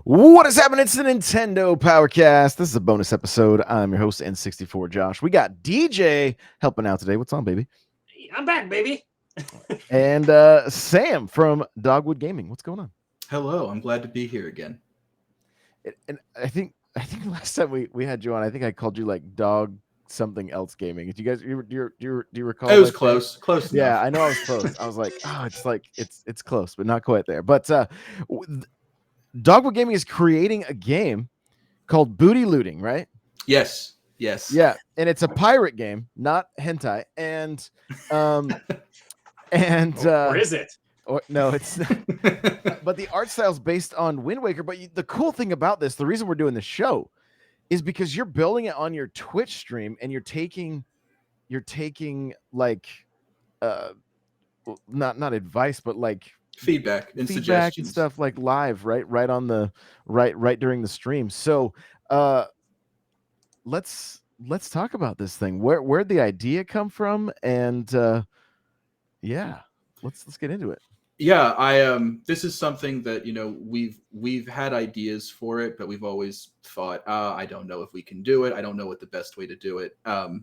What is happening? It's the Nintendo Powercast. This is a bonus episode. I'm your host, N64 Josh. We got DJ helping out today. What's on, baby? I'm back, baby. And Sam from Dogwood Gaming. What's going on? Hello, I'm glad to be here again. And I think last time we had you on, I think I called you like Dog something else gaming. Do you guys do you recall? It was like close yeah, enough. I know I was close. I was like, oh, it's close, but not quite there. But Dogwood Gaming is creating a game called Booty Looting, right? Yes. Yeah, and it's a pirate game, not hentai, and Or is it? no, it's not. But the art style is based on Wind Waker. But the cool thing about this, the reason we're doing the show, is because you're building it on your Twitch stream, and you're taking like uh not advice, but like feedback and and suggestions. stuff like live, right on the right during the stream. So let's talk about this thing. Where'd the idea come from? And yeah, let's get into it. Yeah, I this is something that we've had ideas for it, but we've always thought, I don't know if we can do it. I don't know what the best way to do it.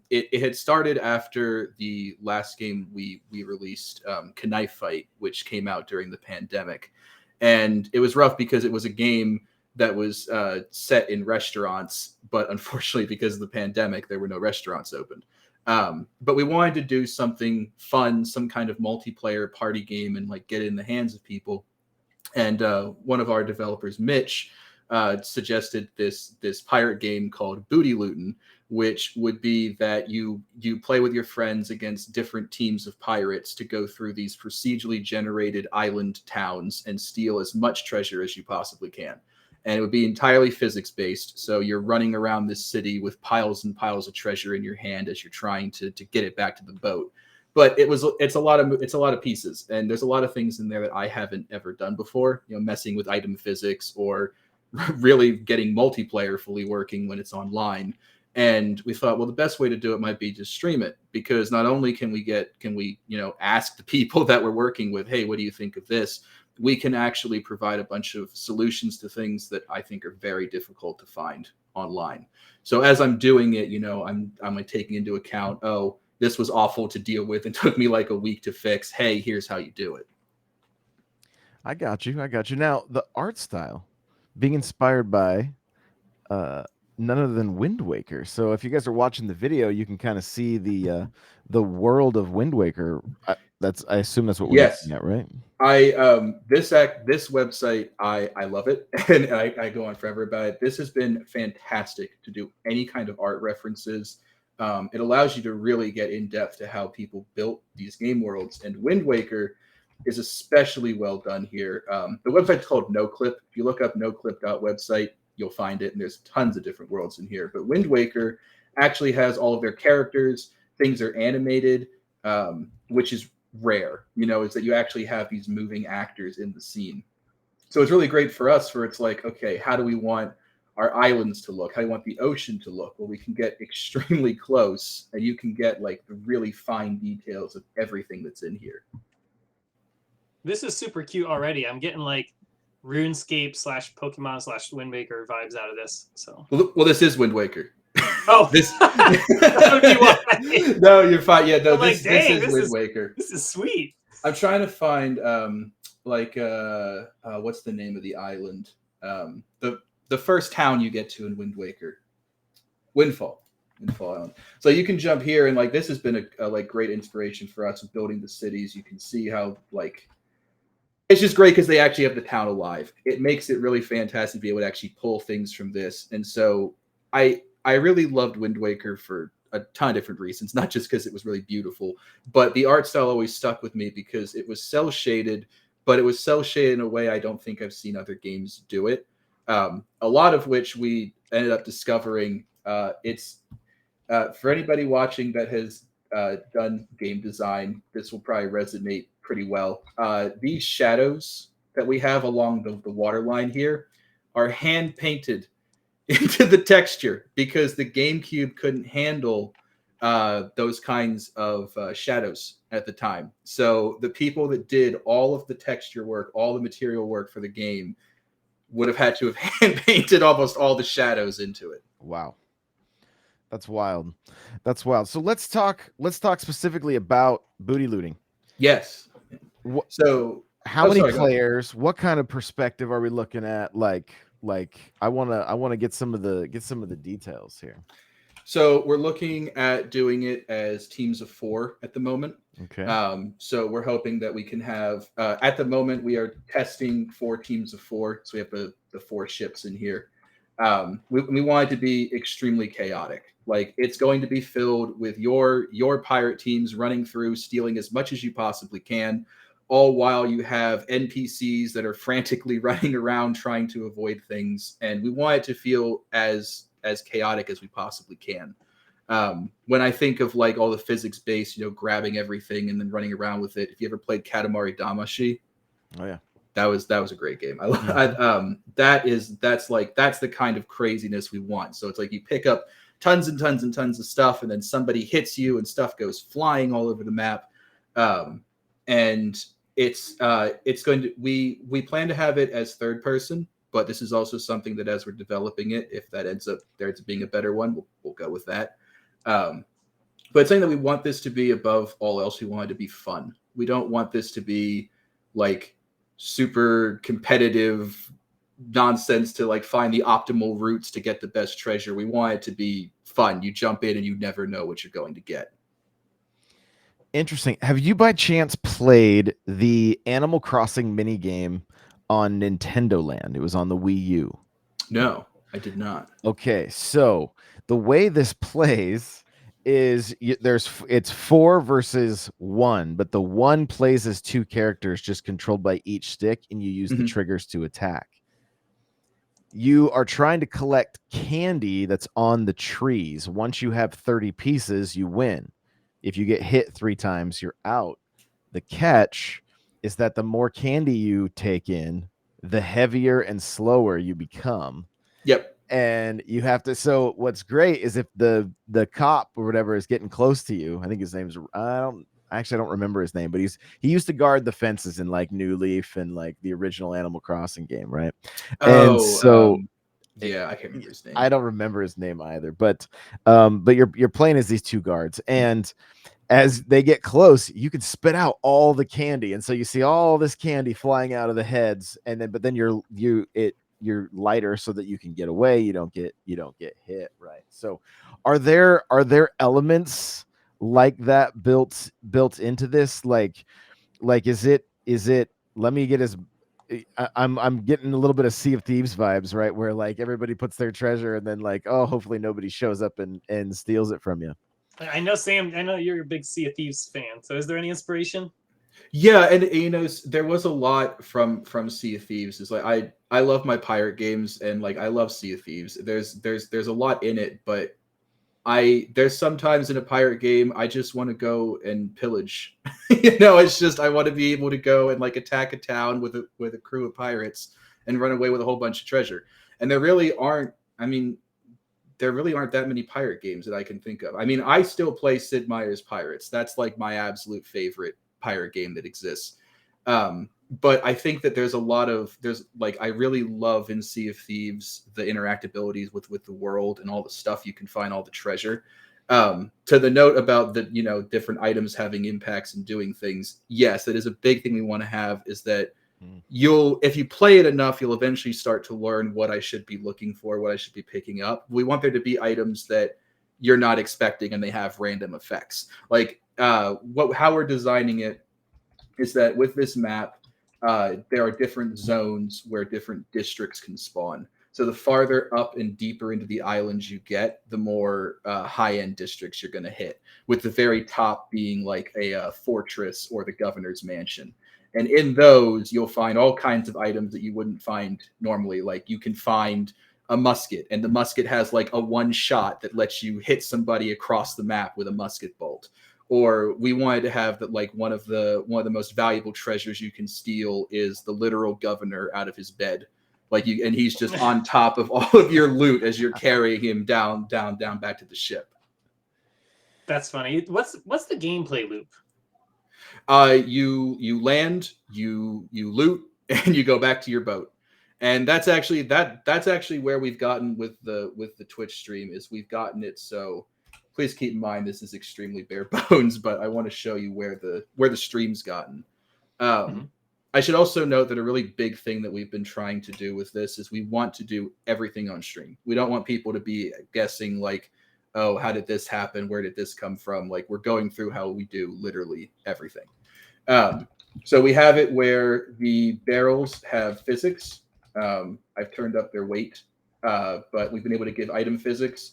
It had started after the last game we released, Knife Fight, which came out during the pandemic, and it was rough because it was a game that was set in restaurants, but unfortunately, because of the pandemic, there were no restaurants open. But we wanted to do something fun, some kind of multiplayer party game, and like get it in the hands of people. And one of our developers, Mitch, suggested this pirate game called Booty Lootin', which would be that you play with your friends against different teams of pirates to go through these procedurally generated island towns and steal as much treasure as you possibly can. And it would be entirely physics based. So you're running around this city with piles and piles of treasure in your hand as you're trying to get it back to the boat. But it's a lot of pieces, and there's a lot of things in there that I haven't ever done before. Messing with item physics or really getting multiplayer fully working when it's online. And we thought, well, the best way to do it might be just stream it, because not only can we ask the people that we're working with, hey, what do you think of this? We can actually provide a bunch of solutions to things that I think are very difficult to find online. So as I'm doing it, I'm like taking into account, oh, this was awful to deal with and took me like a week to fix. Hey, here's how you do it. I got you. Now, the art style being inspired by none other than Wind Waker. So if you guys are watching the video, you can kind of see the world of Wind Waker. I assume that's what we're Yes. looking at, right? This website, I love it, and I go on forever about it. This has been fantastic to do any kind of art references. It allows you to really get in depth to how people built these game worlds, and Wind Waker is especially well done here. The website's called NoClip. If you look up noclip.website, you'll find it, and there's tons of different worlds in here. But Wind Waker actually has all of their characters. Things are animated, which is rare, is that you actually have these moving actors in the scene. So it's really great for us, for it's like, okay, how do we want our islands to look? How do you want the ocean to look? Well, we can get extremely close, and you can get like the really fine details of everything that's in here. This is super cute already. I'm getting like RuneScape / Pokemon / Wind Waker vibes out of this. So well, this is Wind Waker. Oh, this that would be why. No, you're fine. Yeah, no, this is Wind Waker. This is sweet. I'm trying to find what's the name of the island? The first town you get to in Wind Waker. Windfall Island. So you can jump here, and like this has been a like great inspiration for us with building the cities. You can see how like it's just great because they actually have the town alive. It makes it really fantastic to be able to actually pull things from this. And so I really loved Wind Waker for a ton of different reasons, not just because it was really beautiful, but the art style always stuck with me because it was cel shaded, but it was cel shaded in a way I don't think I've seen other games do it. A lot of which we ended up discovering. It's for anybody watching that has done game design, this will probably resonate pretty well. These shadows that we have along the water line here are hand painted into the texture because the GameCube couldn't handle those kinds of shadows at the time. So the people that did all of the texture work, all the material work for the game, would have had to have hand painted almost all the shadows into it. Wow. That's wild. That's wild. So let's talk specifically about booty looting. Yes. What, So how many players? What kind of perspective are we looking at? Like I want to get some of the details here. So we're looking at doing it as teams of 4 at the moment. Okay. So we're hoping that we can have at the moment we are testing 4 teams of 4. So we have the 4 ships in here. We want it to be extremely chaotic. Like it's going to be filled with your pirate teams running through, stealing as much as you possibly can, all while you have NPCs that are frantically running around trying to avoid things. And we want it to feel as chaotic as we possibly can. When I think of like all the physics based, grabbing everything and then running around with it. If you ever played Katamari Damacy, oh yeah, that was a great game. That's the kind of craziness we want. So it's like you pick up tons and tons and tons of stuff, and then somebody hits you, and stuff goes flying all over the map. And it's going to we plan to have it as third person, but this is also something that as we're developing it, if that ends up there to being a better one, we'll go with that. But it's saying that we want this to be above all else. We want it to be fun. We don't want this to be like super competitive nonsense to like find the optimal routes to get the best treasure. We want it to be fun. You jump in and you never know what you're going to get. Interesting. Have you by chance played the Animal Crossing mini game on Nintendo Land? It was on the Wii U. No, I did not. Okay, so the way this plays is it's 4 versus 1, but the 1 plays as 2 characters just controlled by each stick, and you use the triggers to attack. You are trying to collect candy that's on the trees. Once you have 30 pieces, you win. If you get hit 3 times, you're out. The catch is that the more candy you take in, the heavier and slower you become. Yep. And you have to. So what's great is if the cop or whatever is getting close to you. I think his name's I don't remember his name, but he used to guard the fences in like New Leaf and like the original Animal Crossing game, right? And so yeah, I can't remember his name. I don't remember his name either, but you're playing as these 2 guards, and as they get close, you can spit out all the candy, and so you see all this candy flying out of the heads, and then you're lighter so that you can get away. You don't get hit, right? So, are there elements like that built into this? Like is it? Let me get as I'm getting a little bit of Sea of Thieves vibes, right? Where like everybody puts their treasure and then like, oh, hopefully nobody shows up and steals it from you. I know, Sam, I know you're a big Sea of Thieves fan. So is there any inspiration? Yeah, and there was a lot from Sea of Thieves. It's like I love my pirate games, and like I love Sea of Thieves. There's a lot in it, but there's sometimes in a pirate game I just want to go and pillage. It's just I want to be able to go and like attack a town with a crew of pirates and run away with a whole bunch of treasure. And there really aren't that many pirate games that I can think of. I mean, I still play Sid Meier's Pirates. That's like my absolute favorite pirate game that exists. But I think that I really love in Sea of Thieves the interactabilities with the world and all the stuff you can find, all the treasure. To the note about the different items having impacts and doing things, yes, that is a big thing we want to have, is that if you play it enough, you'll eventually start to learn what I should be looking for, what I should be picking up. We want there to be items that you're not expecting and they have random effects. Like how we're designing it is that with this map, there are different zones where different districts can spawn. So the farther up and deeper into the islands you get, the more high-end districts you're going to hit, with the very top being like a fortress or the governor's mansion. And in those, you'll find all kinds of items that you wouldn't find normally. Like you can find a musket, and the musket has like a 1 shot that lets you hit somebody across the map with a musket bolt. Or we wanted to have that, like one of the most valuable treasures you can steal is the literal governor out of his bed, and he's just on top of all of your loot as you're carrying him down back to the ship. That's funny. What's the gameplay loop? You land, you loot, and you go back to your boat. And that's actually where we've gotten with the Twitch stream is we've gotten it so. Please keep in mind this is extremely bare bones, but I want to show you where the stream's gotten. I should also note that a really big thing that we've been trying to do with this is we want to do everything on stream. We don't want people to be guessing like, oh, how did this happen? Where did this come from? Like we're going through how we do literally everything. So we have it where the barrels have physics. I've turned up their weight, but we've been able to give item physics.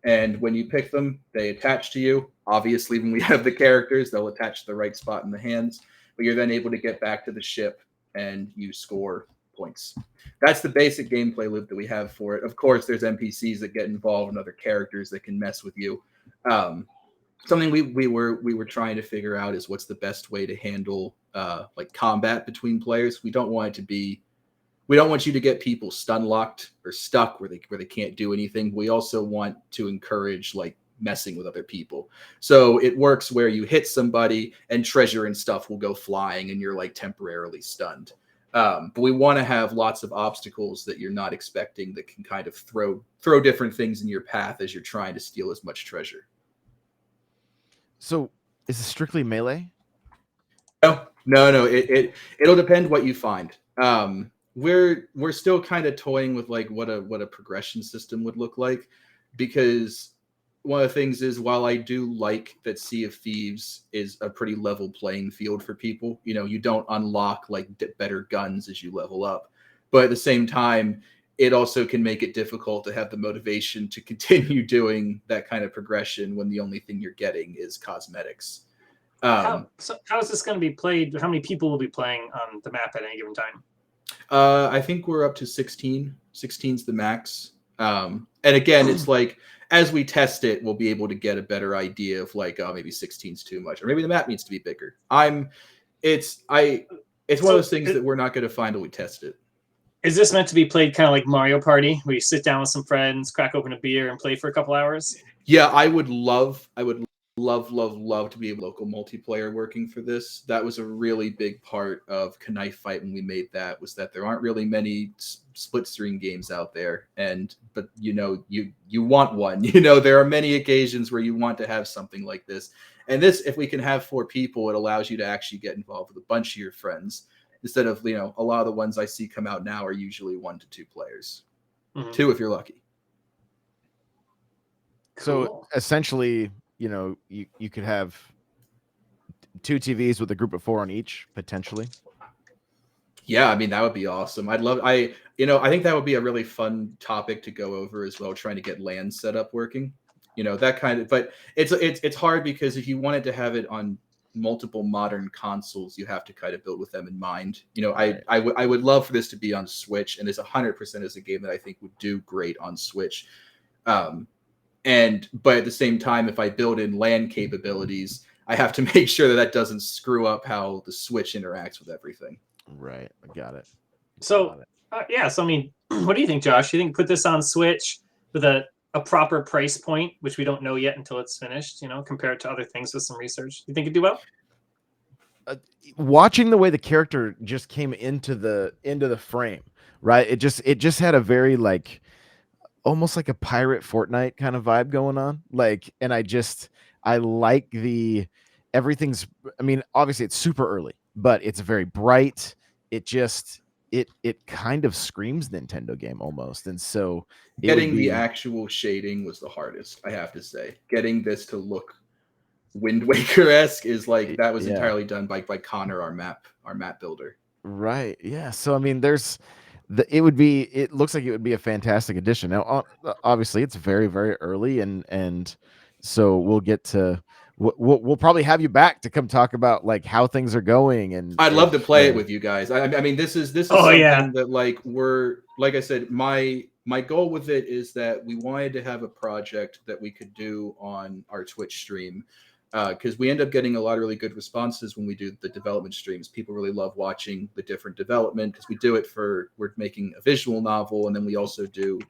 And when you pick them, they attach to you. Obviously, when we have the characters, they'll attach to the right spot in the hands. But you're then able to get back to the ship and you score points. That's the basic gameplay loop that we have for it. Of course, there's NPCs that get involved and other characters that can mess with you. Something we were trying to figure out is what's the best way to handle like combat between players. We don't want you to get people stun locked or stuck where they can't do anything. We also want to encourage like messing with other people. So it works where you hit somebody and treasure and stuff will go flying and you're like temporarily stunned. But we want to have lots of obstacles that you're not expecting that can kind of throw different things in your path as you're trying to steal as much treasure. So is it strictly melee? No. It'll depend what you find. We're still kind of toying with like what a progression system would look like, because one of the things is while I do like that Sea of Thieves is a pretty level playing field for people, you don't unlock like better guns as you level up, but at the same time, it also can make it difficult to have the motivation to continue doing that kind of progression when the only thing you're getting is cosmetics. How is this going to be played? How many people will be playing on the map at any given time? I think we're up to 16. 16's the max. And again, it's like as we test it, we'll be able to get a better idea of like, oh, maybe 16's too much, or maybe the map needs to be bigger. It's one of those things that we're not going to find till we test it. Is this meant to be played kind of like Mario Party, where you sit down with some friends, crack open a beer, and play for a couple hours? Yeah, I would love to be a local multiplayer working for this. That was a really big part of Knife Fight when we made that, was that there aren't really many split screen games out there, but you want one. There are many occasions where you want to have something like this, and this, if we can have 4 people, it allows you to actually get involved with a bunch of your friends instead of a lot of the ones I see come out now are usually 1 to 2 players, 2 if you're lucky. So Cool. essentially, you could have 2 TVs with a group of 4 on each, potentially. Yeah, I mean, that would be awesome. I think that would be a really fun topic to go over as well, trying to get LAN setup working. That kind of, but it's hard because if you wanted to have it on multiple modern consoles, you have to kind of build with them in mind. Right. I would love for this to be on Switch, and this 100% is a game that I think would do great on Switch. But at the same time, if I build in LAN capabilities, I have to make sure that doesn't screw up how the Switch interacts with everything. Right. I got it. So, so I mean, what do you think, Josh? You think put this on Switch with a proper price point, which we don't know yet until it's finished, compared to other things with some research? You think it'd do well? Watching the way the character just came into the frame, right? It just had a very like almost like a pirate Fortnite kind of vibe going on. Like, and I like everything's, I mean, obviously it's super early, but it's very bright. It kind of screams Nintendo game almost. And so getting the actual shading was the hardest, I have to say. Getting this to look Wind Waker-esque is like, that was entirely done by Connor, our map builder. Right. Yeah. So I mean, it looks like it would be a fantastic addition. Now, obviously, it's very, very early, and so we'll get to we'll probably have you back to come talk about like how things are going. And I'd love to play it with you guys. I mean, this is something that like I said, my goal with it is that we wanted to have a project that we could do on our Twitch stream. Because we end up getting a lot of really good responses when we do the development streams. People really love watching the different development because we do it we're making a visual novel, and then we also do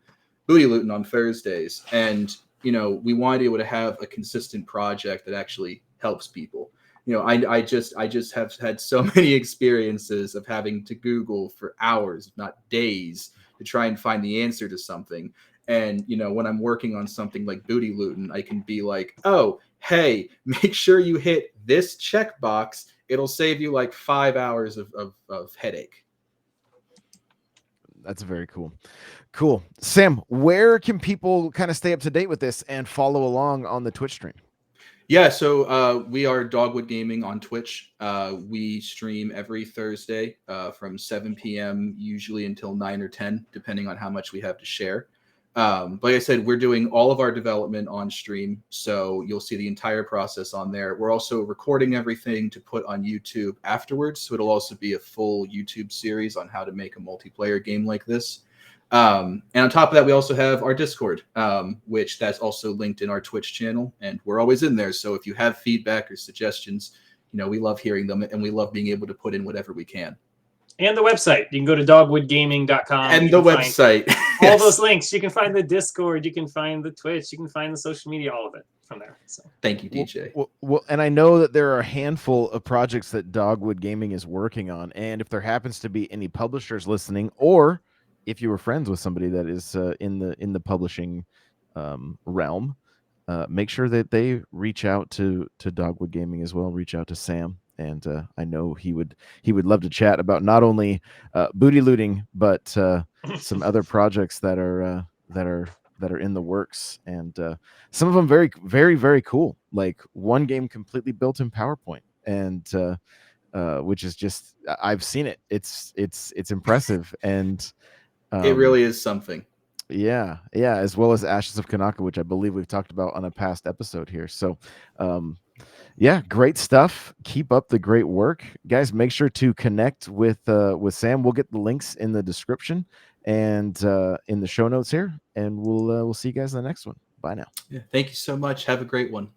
Booty Lootin on Thursdays. And, we wanted to be able to have a consistent project that actually helps people. I just have had so many experiences of having to Google for hours, if not days, to try and find the answer to something. And when I'm working on something like booty looting, I can be like, oh, hey, make sure you hit this checkbox. It'll save you like 5 hours of headache. That's very cool. Cool. Sam, where can people kind of stay up to date with this and follow along on the Twitch stream? Yeah, so we are Dogwood Gaming on Twitch. We stream every Thursday from 7 p.m. usually until 9 or 10, depending on how much we have to share. Like I said, we're doing all of our development on stream, so you'll see the entire process on there. We're also recording everything to put on YouTube afterwards, so it'll also be a full YouTube series on how to make a multiplayer game like this. And on top of that, we also have our Discord, which that's also linked in our Twitch channel, and we're always in there. So if you have feedback or suggestions, we love hearing them, and we love being able to put in whatever we can. And the website. You can go to dogwoodgaming.com. And the website. All those links. You can find the Discord. You can find the Twitch. You can find the social media, all of it from there. So thank you, DJ. Well, and I know that there are a handful of projects that Dogwood Gaming is working on. And if there happens to be any publishers listening, or if you were friends with somebody that is in the publishing realm, make sure that they reach out to Dogwood Gaming as well. Reach out to Sam. And I know he would love to chat about not only booty looting, but some other projects that are in the works, and some of them very, very, very cool. Like one game completely built in PowerPoint, and which is just, I've seen it. It's impressive, and it really is something. Yeah, as well as Ashes of Kanaka, which I believe we've talked about on a past episode here. So. Yeah, great stuff. Keep up the great work, guys. Make sure to connect with Sam. We'll get the links in the description and in the show notes here, and we'll see you guys in the next one. Bye now. Yeah, thank you so much. Have a great one.